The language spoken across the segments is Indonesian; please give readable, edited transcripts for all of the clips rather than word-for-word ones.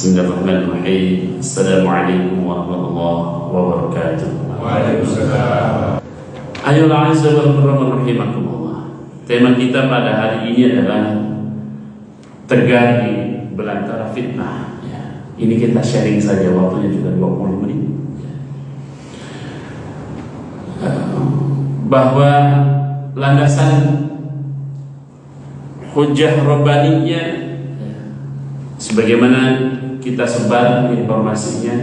Bismillahirrahmanirrahim. Assalamualaikum warahmatullahi wabarakatuh. Waalaikumsalam. Ayolah rahimakumullah. Tema kita pada hari ini adalah tegar di belantara fitnah. Ini kita sharing saja, waktunya juga 20 menit. Bahwa landasan hujjah rabbaniyah sebagaimana kita sebar informasinya,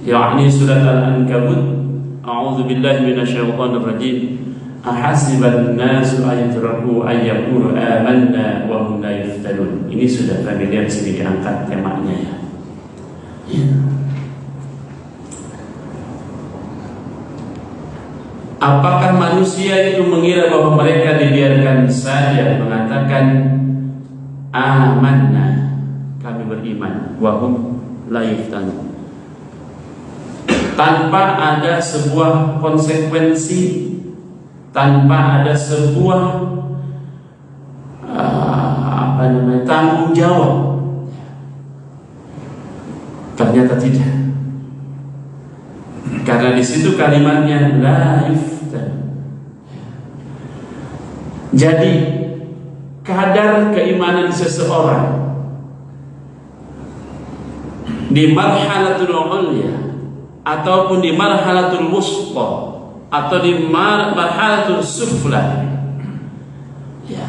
yakni surat Al-Ankabut, a'udzu billahi minasyaitonir rajim, ahasiban nasu ayatraku ayyaqulu amanna wa hum la yuftanun. Ini sudah familiar, sini diangkat temanya ya. Apakah manusia itu mengira bahwa mereka dibiarkan saja mengatakan amanna, kami beriman, wahum la yuftanun, tanpa ada sebuah konsekuensi, tanpa ada sebuah tanggung jawab? Ternyata tidak, karena di situ kalimatnya la yuftanun. Jadi kadar keimanan seseorang di marhalatul ulya ataupun di marhalatul wusqa atau di marhalatul sufla, ya,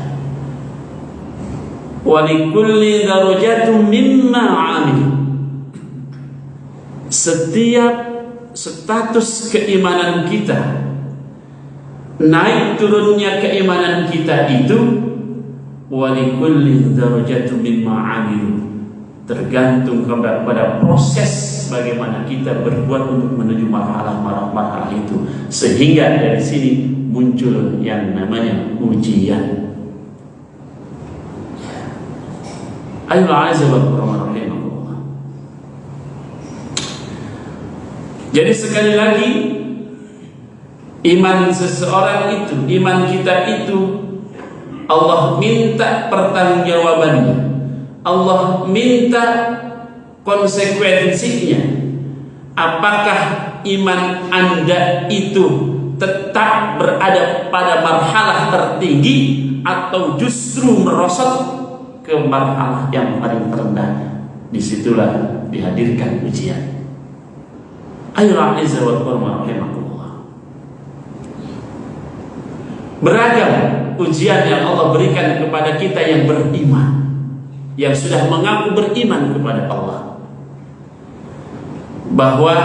wa likulli darajatun mimma 'amil. Setiap status keimanan kita, naik turunnya keimanan kita itu wa likulli darajatun mimma 'amil, tergantung kepada proses bagaimana kita berbuat untuk menuju marhalah itu, sehingga dari sini muncul yang namanya ujian. Ayolah rahimahullah. Jadi sekali lagi, iman seseorang itu, iman kita itu, Allah minta pertanggungjawabannya, Allah minta konsekuensinya. Apakah iman Anda itu tetap berada pada marhalah tertinggi atau justru merosot ke marhalah yang paling terendah? Disitulah dihadirkan ujian. Ayolah rahimakumullah. Beragam ujian yang Allah berikan kepada kita yang beriman, yang sudah mengaku beriman kepada Allah, bahwa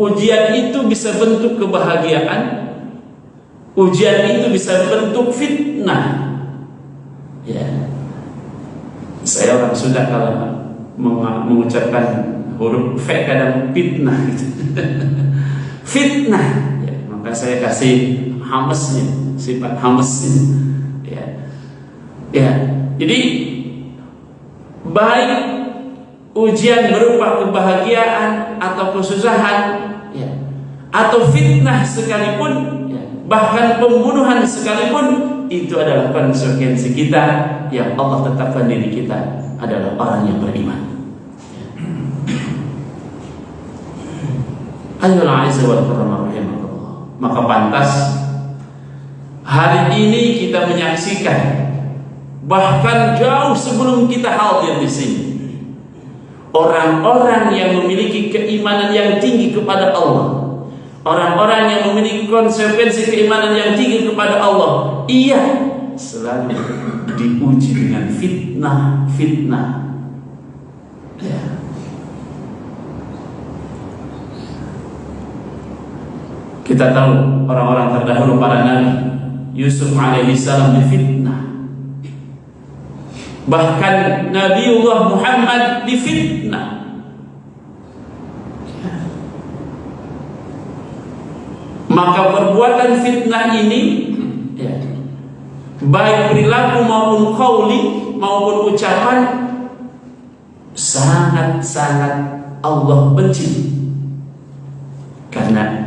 ujian itu bisa bentuk kebahagiaan, ujian itu bisa bentuk fitnah. Ya, saya orang Sunda kalau mengucapkan huruf F kadang fitnah gitu. Fitnah, ya, maka saya kasih hamesnya, sifat hamesnya. Ya, jadi baik ujian berupa kebahagiaan atau kesusahan, ya, atau fitnah sekalipun, ya, bahkan pembunuhan sekalipun, itu adalah konsekuensi kita yang Allah tetapkan diri kita adalah orang yang beriman. Ayolah rahimahullah. Maka pantas hari ini kita menyaksikan, bahkan jauh sebelum kita hadir di sini, orang-orang yang memiliki keimanan yang tinggi kepada Allah, orang-orang yang memiliki konsekuensi keimanan yang tinggi kepada Allah, iya, selalu diuji dengan fitnah. Ya. Kita tahu orang-orang terdahulu, para nabi, Yusuf alaihissalam difitnah. Bahkan Nabiullah Muhammad difitnah. Maka perbuatan fitnah ini, ya, baik perilaku maupun qauli maupun ucapan, sangat-sangat Allah benci. Karena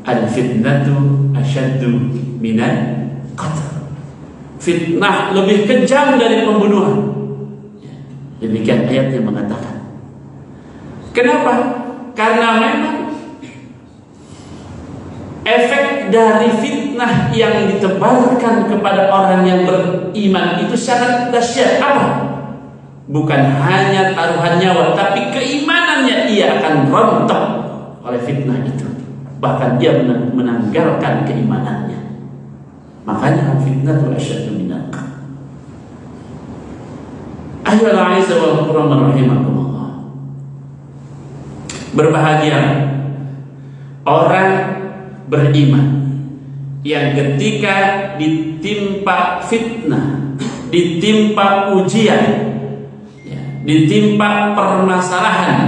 al-fitnatu asyaddu minan qatl. Fitnah lebih kejam dari pembunuhan. Demikian ayat yang mengatakan. Kenapa? Karena memang efek dari fitnah yang ditebarkan kepada orang yang beriman itu sangat dahsyat. Apa? Bukan hanya taruhan nyawa, tapi keimanannya ia akan rontok oleh fitnah itu. Bahkan dia menanggalkan keimanannya. Makanya fitnah itu asyaddu minal qatl. Ayolah aiza wal qur'an rahimakumullah. Berbahagia orang beriman yang ketika ditimpa fitnah, ditimpa ujian, ditimpa permasalahan,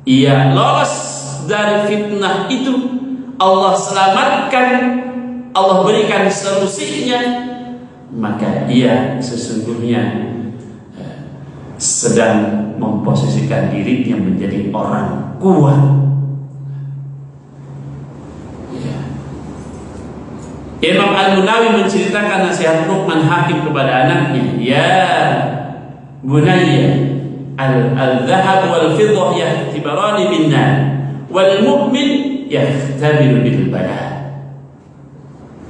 ia lolos dari fitnah itu, Allah selamatkan, Allah berikan solusinya, maka ia sesungguhnya sedang memposisikan dirinya menjadi orang kuat. Imam Al-Munawi menceritakan nasihat Luqman Hakim kepada anaknya, ya bunayya, al-dhahab wal-fiddah yahtibarani bin-nar, wal mu'min yahtabiru bil-bala.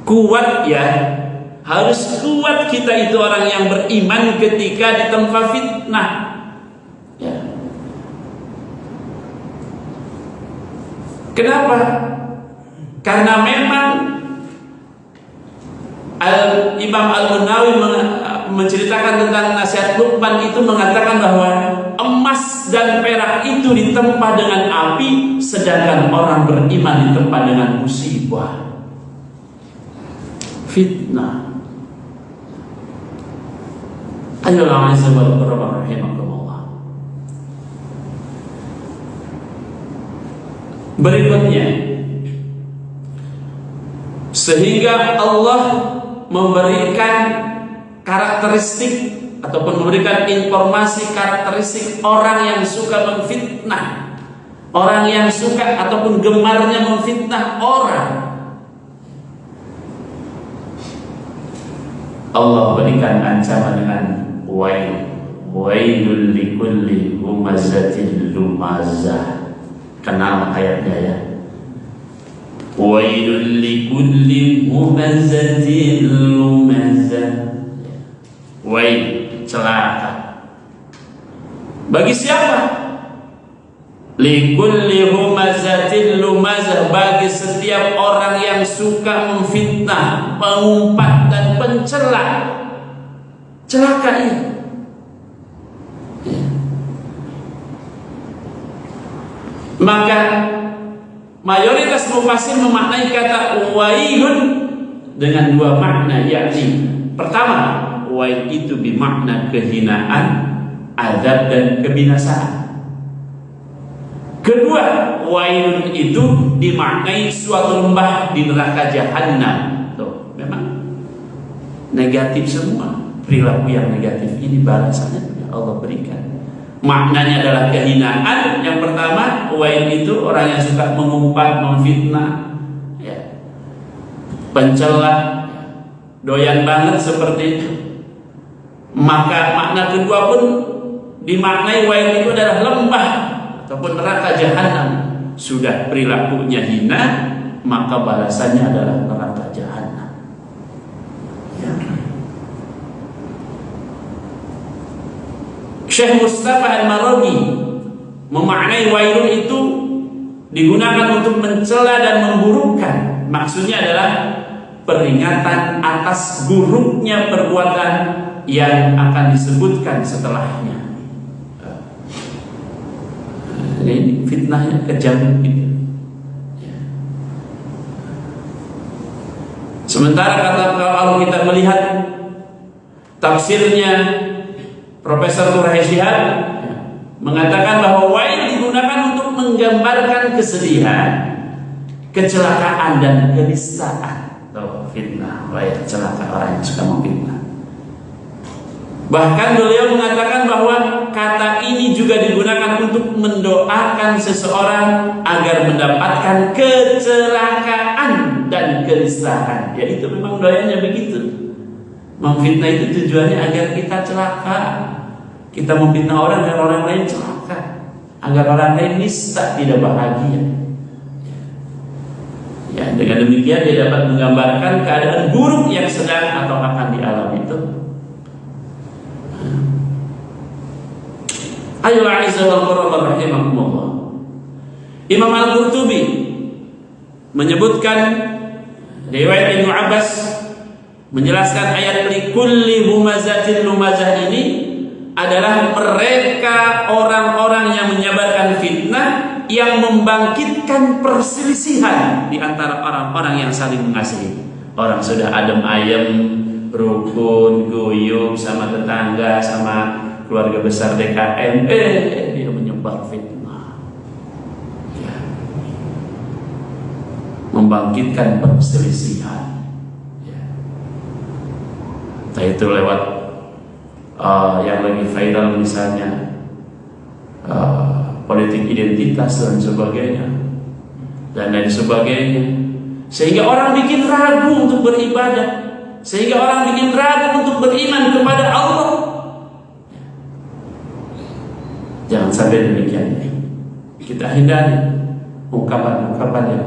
Kuat ya, harus kuat kita itu orang yang beriman ketika ditempa fitnah. Ya. Kenapa? Karena memang Imam Al-Munawi menceritakan tentang nasihat Luqman itu mengatakan bahwa emas dan perak itu ditempa dengan api, sedangkan orang beriman ditempa dengan musibah, fitnah. Ayolah rahimakumullah. Berikutnya, sehingga Allah memberikan karakteristik ataupun memberikan informasi karakteristik orang yang suka memfitnah, orang yang suka ataupun gemarnya memfitnah orang. Allah berikan ancaman dengan wailul likulli humazatil lumazah. Kenal ayatnya ya? Wailul likulli humazatil lumazah. Wail, celaka. Bagi siapa? Likulli humazatil lumazah, bagi setiap orang yang suka memfitnah, mengumpat dan pencela. Celaka ia. Maka mayoritas mufassir memaknai kata wailun dengan dua makna, yakni pertama, wail itu bermakna kehinaan, azab dan kebinasaan. Kedua, wailun itu dimaknai suatu lembah di neraka jahanam. Tuh, memang negatif semua. Perilaku yang negatif ini balasannya Allah berikan. Maknanya adalah kehinaan. Yang pertama, wail itu orang yang suka mengumpat, memfitnah, ya, pencela, doyan banget seperti itu. Maka makna kedua pun dimaknai wail itu adalah lembah ataupun neraka jahanam. Sudah perilakunya hina, maka balasannya adalah neraka jahanam. Ya. Syekh Mustafa Al-Marabi memaknai wailun itu digunakan untuk mencela dan memburukkan. Maksudnya adalah peringatan atas buruknya perbuatan yang akan disebutkan setelahnya. Ini fitnahnya kejam gitu. Sementara kalau kita melihat tafsirnya Profesor Quraish Shihab mengatakan bahwa wail digunakan untuk menggambarkan kesedihan, kecelakaan dan kenistaan. Fitnah, wail, celaka orang yang suka memfitnah. Bahkan beliau mengatakan bahwa kata ini juga digunakan untuk mendoakan seseorang agar mendapatkan kecelakaan dan kenistaan. Ya itu memang doanya begitu. Memfitnah itu tujuannya agar kita celaka, Kita memfitnah orang agar orang lain celaka, agar orang lain nista tidak bahagia. Ya, dengan demikian dia dapat menggambarkan keadaan buruk yang sedang atau akan dialami itu. Ayo a'izza wal qurra rahimakumullah. Imam Al-Qurtubi menyebutkan riwayat Ibnu Abbas menjelaskan ayat likulli humazatin lumazah ini adalah mereka orang-orang yang menyebarkan fitnah yang membangkitkan perselisihan di antara orang-orang yang saling mengasihi. Orang sudah adem ayem, rukun, guyup sama tetangga, sama keluarga besar DKM, dia menyebar fitnah, ya. Membangkitkan perselisihan, ya. Nah itu lewat yang lagi viral misalnya politik identitas dan sebagainya dan lain sebagainya, sehingga orang bikin ragu untuk beribadah, sehingga orang bikin ragu untuk beriman kepada Allah. Jangan sampai demikian. Kita hindari ungkapan-ungkapan yang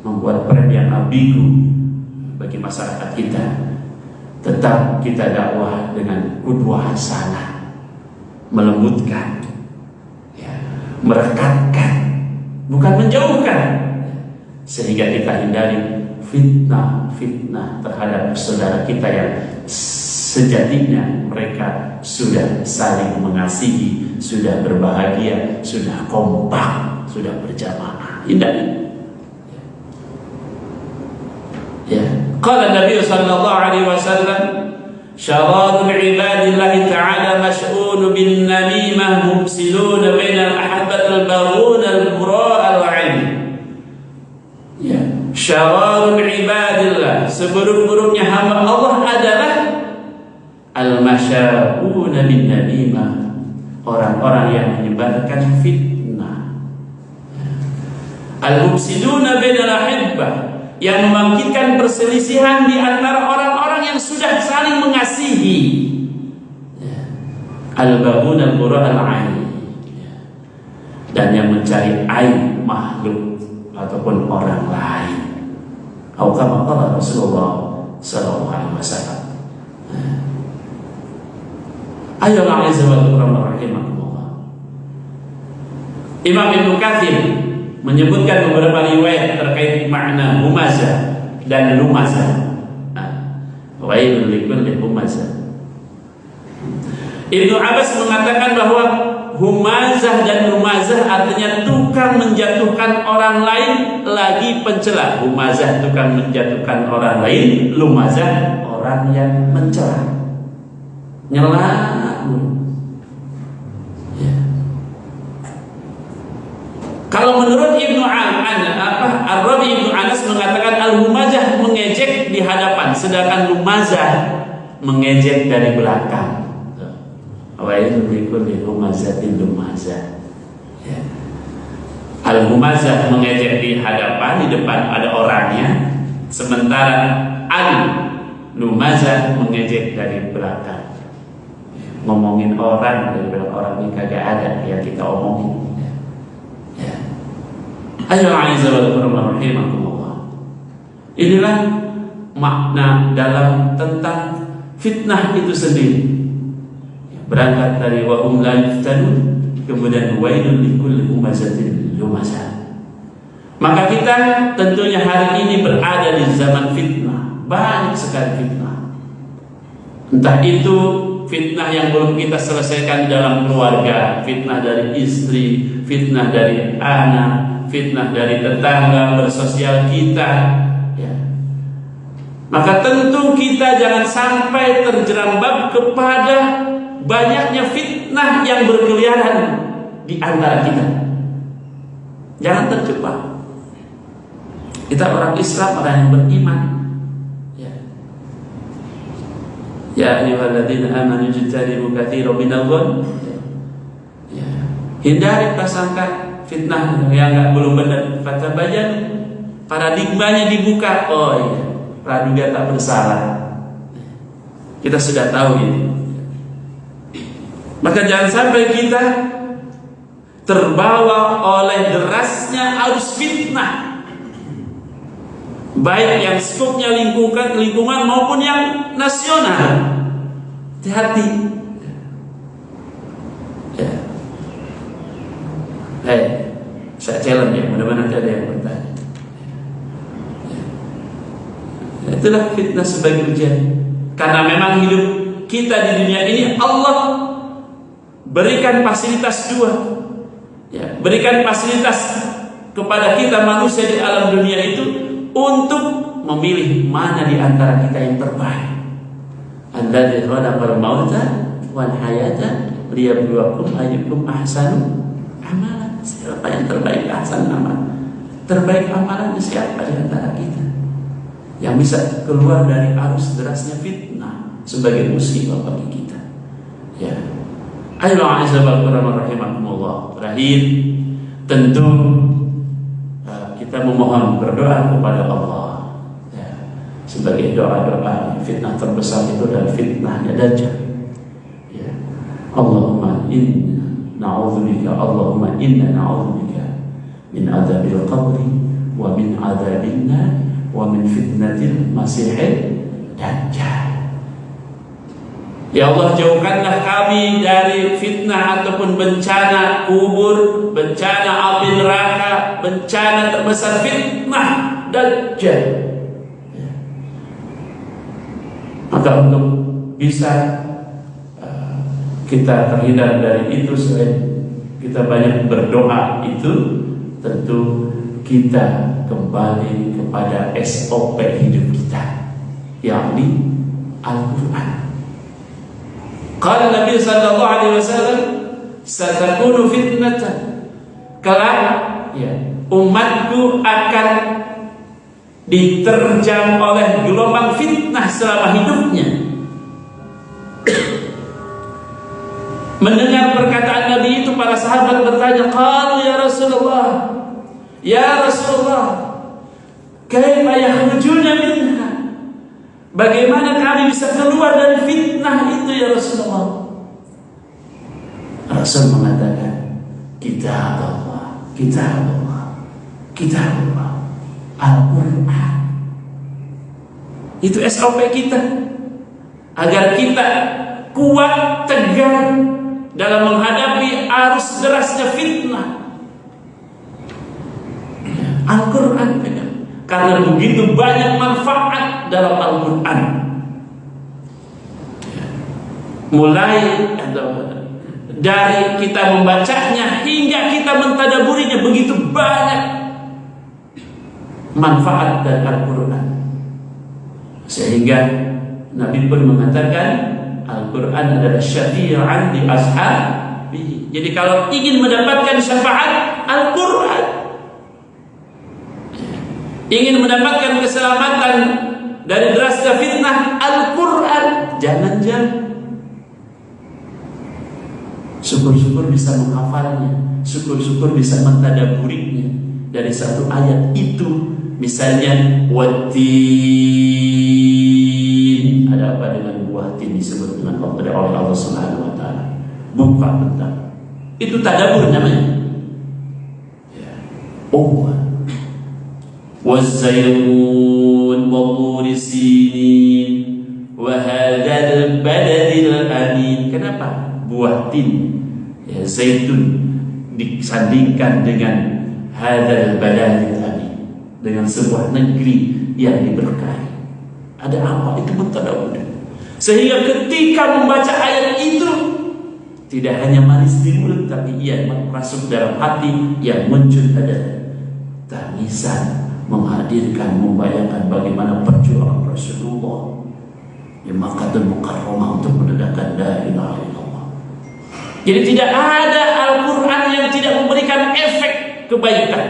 membuat perhatian ambigu bagi masyarakat kita. Tetap kita dakwah dengan qudwah hasanah, melembutkan, ya, merekatkan, bukan menjauhkan, sehingga kita hindari fitnah-fitnah terhadap saudara kita yang sejatinya mereka sudah saling mengasihi, sudah berbahagia, sudah kompak, sudah berjamaah. Hindari. Ya. Qala Nabi sallallahu alaihi wasallam, syararul ibadillahi ta'ala mash'un bin namimah mufsidun bainal ahabbatil baghun al-qura al-'ilm. Ya, syararul ibadillah, seburuk-buruknya hamba Allah adalah al-masyaun bin namimah, orang-orang yang menyebarkan fitnah. Al-mufsidun bainal ahibbah, yang membangkitkan perselisihan di antara orang-orang yang sudah saling mengasihi. Al-babun al-qura al-'ain, dan yang mencari aib makhluk ataupun orang lain. Atau kama qala Rasulullah sallallahu alaihi wasallam. Ayo a'izza wa rahimakumullah. Imam Ibnu Katsir menyebutkan beberapa riwayat terkait makna humazah dan lumazah. Wailul likulli humazah. Ibnu Abbas mengatakan bahwa humazah dan lumazah artinya tukang menjatuhkan orang lain lagi pencela. Humazah tukang menjatuhkan orang lain, lumazah orang yang mencela, nyela. Kalau menurut Ibnu Ar-Rabi Ibnu Anas mengatakan al-humazah mengejek di hadapan, sedangkan lumazah mengejek dari belakang. Wa yadhikul li humazatin lumazah. Ya. Al-humazah mengejek di hadapan, di depan ada orangnya, sementara al-lumazah mengejek dari belakang. Ngomongin orang dari belakang, orangnya kagak ada yang kita omongin. Ayo a'izza wal qurra rahimakumullah. Inilah makna dalam tentang fitnah itu sendiri. Berangkat dari wa hum la yuftanun, kemudian wailul likulli humazatin lumazah. Maka kita tentunya hari ini berada di zaman fitnah. Banyak sekali fitnah. Entah itu fitnah yang belum kita selesaikan dalam keluarga, fitnah dari istri, fitnah dari anak, fitnah dari tetangga bersosial kita, ya. Maka tentu kita jangan sampai terjerambab kepada banyaknya fitnah yang berkeliaran di antara kita. Jangan terjebak. Kita orang Islam, orang yang beriman. Ya ayyuhalladzina amanu ijtanibu katsiran minadh-dhann. Ya. Hindari prasangka fitnah yang belum benar. Fatabayan, paradigmanya dibuka. Oh iya, praduga tak bersalah. Kita sudah tahu ini. Maka jangan sampai kita terbawa oleh derasnya arus fitnah, baik yang skopnya lingkungan maupun yang nasional. Hati-hati. Ya. Saya challenge ya, mudah-mudahan nanti ada yang bertanya. Ya. Itulah fitnah sebagai ujian. Karena memang hidup kita di dunia ini Allah berikan fasilitas dua. Ya, berikan fasilitas kepada kita manusia di alam dunia itu untuk memilih mana di antara kita yang terbaik. Alladzi khalaqal mauta wal hayata liyabluwakum ayyukum ahsanu amalan. Siapa yang terbaik ahsan amal? Terbaik amalan siapa di antara kita yang bisa keluar dari arus derasnya fitnah sebagai musibah bagi kita? Ya. Ayolah Bismillahirrahmanirrahim. Terakhir, tentu kita memohon berdoa kepada Allah. Ya. Sebagai doa-doa, fitnah terbesar itu adalah fitnahnya Dajjal. Ya. Allahumma inna na'udzubika min adzabil qabri wa min adzabin nar wa min fitnatil masiihid dajjal. Ya Allah, jauhkanlah kami dari fitnah ataupun bencana kubur, bencana api neraka, bencana terbesar fitnah dajjal. Ya. Maka untuk bisa kita terhindar dari itu, selain kita banyak berdoa itu, tentu kita kembali kepada SOP hidup kita, yakni Al-Quran. Qala Nabi sallallahu alaihi wasallam, satakunu fitnatan, kelak ya, umatku akan diterjang oleh gelombang fitnah selama hidupnya. Mendengar perkataan Nabi itu, para sahabat bertanya, qalu ya Rasulullah, kaifa yakhrujuna minha? Bagaimana kami bisa keluar dari fitnah itu ya Rasulullah? Rasul mengatakan, kitab Allah, Al-Quran. Itu SOP kita, agar kita kuat, tegar dalam menghadapi arus derasnya fitnah. Al-Quran, karena begitu banyak manfaat dalam Al-Quran. Mulai dari kita membacanya hingga kita mentadaburinya, begitu banyak manfaat dari Al-Quran. Sehingga Nabi pun mengatakan, Al-Quran adalah syafi'an li ashabihi. Jadi kalau ingin mendapatkan syafaat, Al-Quran. Ingin mendapatkan keselamatan dari derasnya fitnah, Al-Quran. Jangan jauh. Syukur-syukur bisa menghafalnya, syukur-syukur bisa mentadaburinya. Dari satu ayat itu, misalnya watin, ada apa dengan buah tin disebut dengan oleh Allah Subhanahu wa taala? Buka tentang itu, tadabur namanya. Ya. والزيتون وطور سينين وهذا البلد الأمين. Kenapa buah tin, ya, zaitun disandingkan dengan hadzal baladil amin, dengan sebuah negeri yang diberkahi? Ada apa? Itu mentadabur. Sehingga ketika membaca ayat itu, tidak hanya manis di mulut, tapi ia masuk dalam hati. Yang muncul adalah tangisan, menghadirkan, membayangkan bagaimana perjuangan Rasulullah di Makkahul Mukarramah untuk menegakkan la ilaha illallah. Jadi tidak ada Al-Quran yang tidak memberikan efek kebaikan.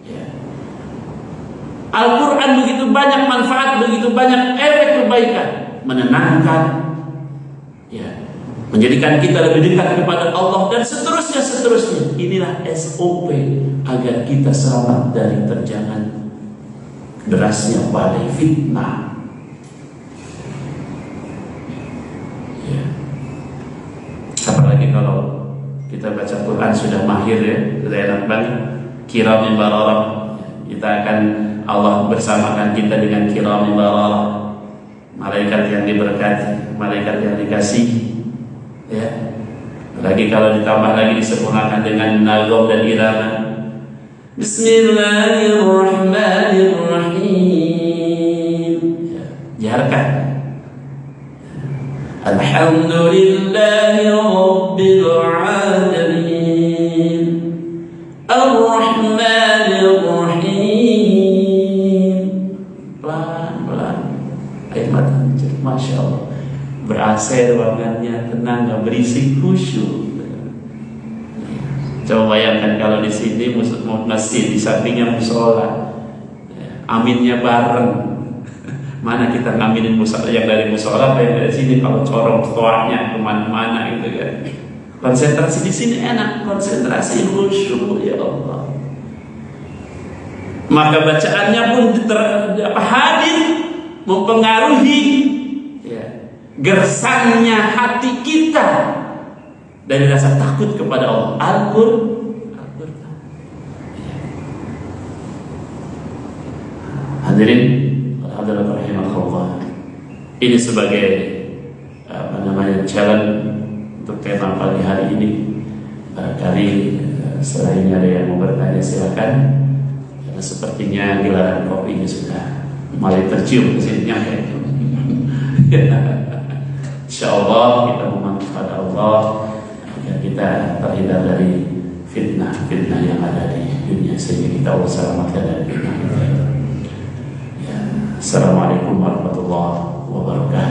Ya. Al-Quran begitu banyak manfaat, begitu banyak efek kebaikan, menenangkan, ya, menjadikan kita lebih dekat kepada Allah, dan seterusnya. Inilah SOP agar kita selamat dari terjangan derasnya badai fitnah. Ya. kita baca Quran sudah mahir ya, sudah enak banget. Kiramin bararah, kita akan Allah bersamakan kita dengan kiramin bararah, malaikat yang diberkati, malaikat yang dikasihi. Ya, lagi kalau ditambah lagi disempurnakan dengan nagom dan irama. Bismillahirrahmanirrahim. Ya, jaharkan. Alhamdulillahi Rabbil Alamin Ar-Rahmanir Rahim. Pelan-pelan air mata mencur. Masya Allah, ber-AC ruangannya, tenang, gak berisik, khusyuk. Coba bayangkan kalau di sini masjid, di sampingnya musola, aminnya bareng. Mana kita ngaminin musola, yang dari musola apa yang dari sini? Kalau corong toanya kemana-mana gitu kan. Konsentrasi di sini enak, konsentrasi khusyuk, ya Allah. Maka bacaannya pun hadir, mempengaruhi ya, gersangnya hati kita dari rasa takut kepada Allah. Al-Qur'an. Hadirin rahimahullah, ini sebagai challenge untuk tema pagi hari ini. Barangkali selain ada yang mau bertanya silakan, karena sepertinya gelaran kopi ini sudah mulai tercium ke sini. Insyaallah kita memohon kepada Allah agar kita terhindar dari fitnah yang ada di dunia, sehingga kita Allah selamatkan dari fitnah. Assalamualaikum warahmatullahi wabarakatuh.